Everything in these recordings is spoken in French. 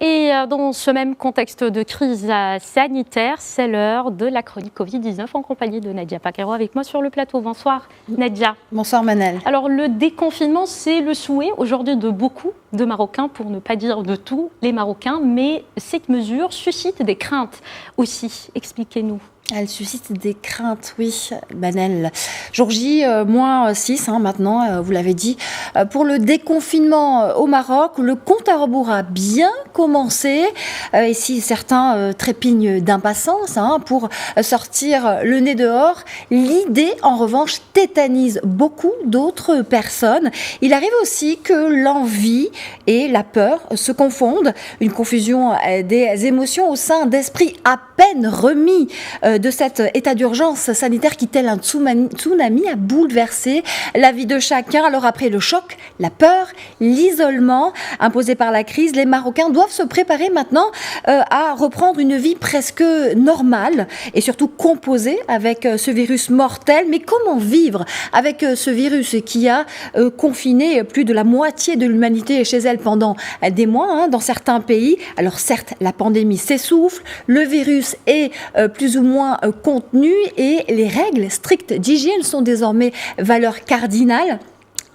Et dans ce même contexte de crise sanitaire, c'est l'heure de la chronique Covid-19 en compagnie de Nadia Paquero avec moi sur le plateau. Bonsoir Nadia. Bonsoir Manel. Alors le déconfinement, c'est le souhait aujourd'hui de beaucoup de Marocains, pour ne pas dire de tous les Marocains, mais cette mesure suscite des craintes aussi. Expliquez-nous. Elle suscite des craintes, oui, Manel. Jour J, moins 6 maintenant, vous l'avez dit. Pour le déconfinement au Maroc, le compte à rebours a bien commencé. Et si certains trépignent d'impatience pour sortir le nez dehors, l'idée, en revanche, tétanise beaucoup d'autres personnes. Il arrive aussi que l'envie et la peur se confondent. Une confusion des émotions au sein d'esprits à peine remis de cet état d'urgence sanitaire qui, tel un tsunami, a bouleversé la vie de chacun. Alors après le choc, la peur, l'isolement imposé par la crise, les Marocains doivent se préparer maintenant à reprendre une vie presque normale et surtout composée avec ce virus mortel. Mais comment vivre avec ce virus qui a confiné plus de la moitié de l'humanité chez elle pendant des mois dans certains pays? Alors certes, la pandémie s'essouffle, le virus est plus ou moins contenu et les règles strictes d'hygiène sont désormais valeurs cardinales.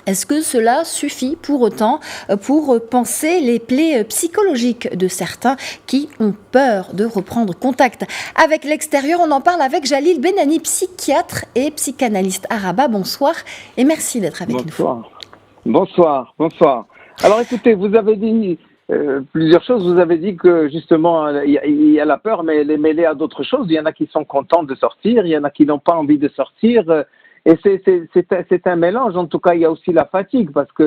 Est-ce que cela suffit pour autant pour panser les plaies psychologiques de certains qui ont peur de reprendre contact avec l'extérieur? On en parle avec Jalil Benani, psychiatre et psychanalyste à Rabat. Bonsoir et merci d'être avec nous. Bonsoir. Alors écoutez, vous avez dit plusieurs choses. Vous avez dit que justement il y a la peur, mais elle est mêlée à d'autres choses. Il y en a qui sont contents de sortir, il y en a qui n'ont pas envie de sortir. Et c'est un mélange. En tout cas, il y a aussi la fatigue, parce que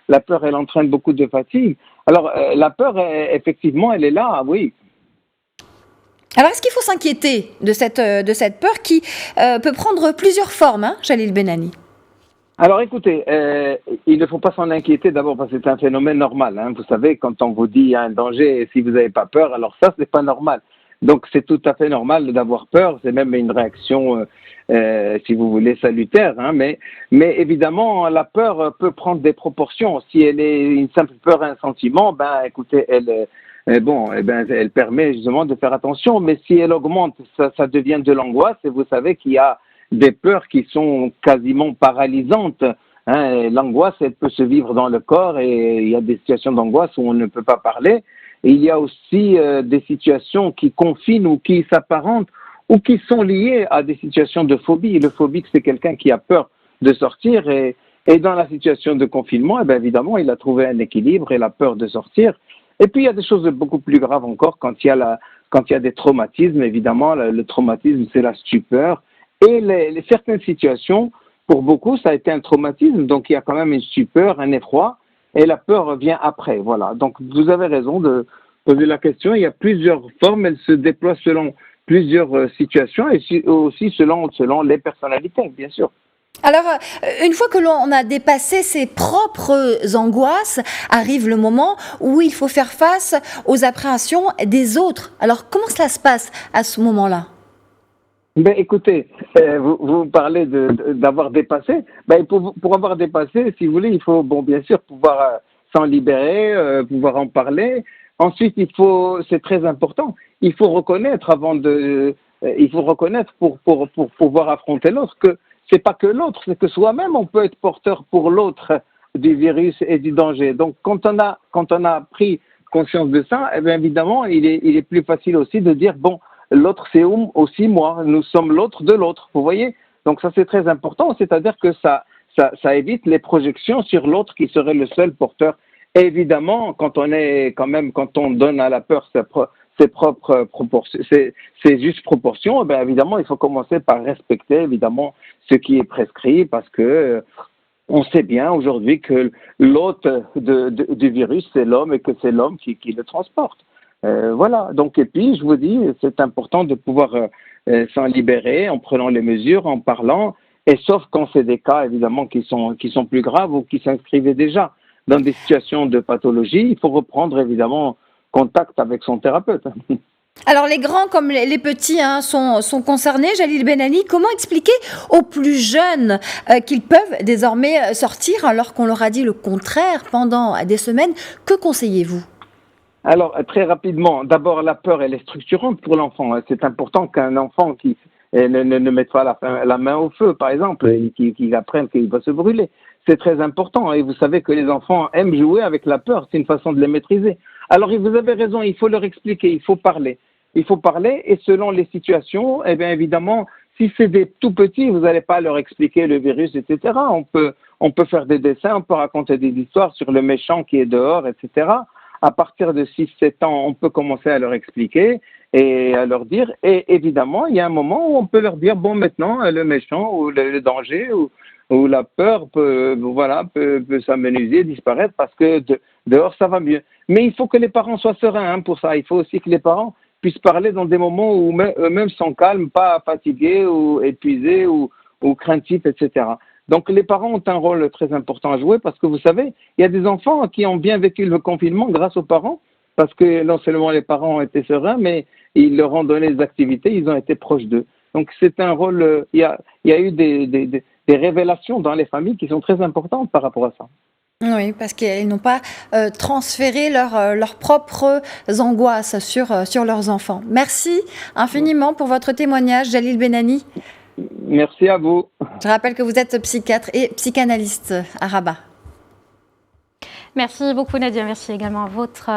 la peur, elle entraîne beaucoup de fatigue. Alors la peur, effectivement, elle est là, oui. Alors est-ce qu'il faut s'inquiéter de cette peur qui peut prendre plusieurs formes, Jalil Benani? Alors écoutez, il ne faut pas s'en inquiéter d'abord parce que c'est un phénomène normal. Vous savez, quand on vous dit il y a un danger et si vous n'avez pas peur, alors ça, c'est pas normal. Donc c'est tout à fait normal d'avoir peur, c'est même une réaction, si vous voulez, salutaire. Mais évidemment, la peur peut prendre des proportions. Si elle est une simple peur, un sentiment, écoutez, elle permet justement de faire attention. Mais si elle augmente, ça devient de l'angoisse. Et vous savez qu'il y a des peurs qui sont quasiment paralysantes. L'angoisse, elle peut se vivre dans le corps et il y a des situations d'angoisse où on ne peut pas parler. Et il y a aussi des situations qui confinent ou qui s'apparentent ou qui sont liées à des situations de phobie. Le phobique, c'est quelqu'un qui a peur de sortir et dans la situation de confinement, évidemment, il a trouvé un équilibre et la peur de sortir. Et puis, il y a des choses beaucoup plus graves encore quand il y a des traumatismes. Évidemment, le traumatisme, c'est la stupeur. Et certaines situations, pour beaucoup, ça a été un traumatisme, donc il y a quand même une stupeur, un effroi, et la peur vient après. Voilà. Donc vous avez raison de poser la question. Il y a plusieurs formes, elles se déploient selon plusieurs situations et aussi selon les personnalités, bien sûr. Alors, une fois que l'on a dépassé ses propres angoisses, arrive le moment où il faut faire face aux appréhensions des autres. Alors, comment cela se passe à ce moment-là ? Écoutez, vous parlez d'avoir dépassé. Pour avoir dépassé, si vous voulez, il faut, bien sûr, pouvoir s'en libérer, pouvoir en parler. Ensuite, c'est très important. Il faut reconnaître pour pouvoir affronter l'autre que c'est pas que l'autre, c'est que soi-même on peut être porteur pour l'autre du virus et du danger. Donc, quand on a pris conscience de ça, évidemment, il est plus facile aussi de dire l'autre, c'est aussi moi. Nous sommes l'autre de l'autre. Vous voyez? Donc ça, c'est très important. C'est-à-dire que ça évite les projections sur l'autre qui serait le seul porteur. Et évidemment, quand on donne à la peur ses propres proportions, ses justes proportions, évidemment, il faut commencer par respecter évidemment ce qui est prescrit parce que on sait bien aujourd'hui que l'hôte du virus, c'est l'homme et que c'est l'homme qui le transporte. Voilà. Donc, et puis, je vous dis, c'est important de pouvoir s'en libérer en prenant les mesures, en parlant, et sauf quand c'est des cas, évidemment, qui sont plus graves ou qui s'inscrivaient déjà dans des situations de pathologie, il faut reprendre, évidemment, contact avec son thérapeute. Alors, les grands comme les petits sont concernés. Jalil Benani, comment expliquer aux plus jeunes qu'ils peuvent désormais sortir alors qu'on leur a dit le contraire pendant des semaines? Que conseillez-vous? Alors, très rapidement, d'abord, la peur, elle est structurante pour l'enfant. C'est important qu'un enfant qui ne mette pas la main au feu, par exemple, et qu'il apprenne qu'il va se brûler. C'est très important. Et vous savez que les enfants aiment jouer avec la peur. C'est une façon de les maîtriser. Alors, vous avez raison, il faut leur expliquer, il faut parler. Il faut parler et selon les situations, eh bien évidemment, si c'est des tout petits, vous n'allez pas leur expliquer le virus, etc. On peut faire des dessins, on peut raconter des histoires sur le méchant qui est dehors, etc. À partir de 6-7 ans, on peut commencer à leur expliquer et à leur dire. Et évidemment, il y a un moment où on peut leur dire, bon, maintenant, le méchant ou le danger ou la peur peut s'amenuiser, disparaître parce que dehors, ça va mieux. Mais il faut que les parents soient sereins pour ça. Il faut aussi que les parents puissent parler dans des moments où eux-mêmes sont calmes, pas fatigués ou épuisés ou craintifs, etc. Donc les parents ont un rôle très important à jouer parce que vous savez, il y a des enfants qui ont bien vécu le confinement grâce aux parents parce que non seulement les parents ont été sereins, mais ils leur ont donné des activités, ils ont été proches d'eux. Donc c'est un rôle, il y a eu des révélations dans les familles qui sont très importantes par rapport à ça. Oui, parce qu'ils n'ont pas transféré leurs propres angoisses sur leurs enfants. Merci infiniment pour votre témoignage, Jalil Benani. Merci à vous. Je rappelle que vous êtes psychiatre et psychanalyste à Rabat. Merci beaucoup Nadia, merci également à votre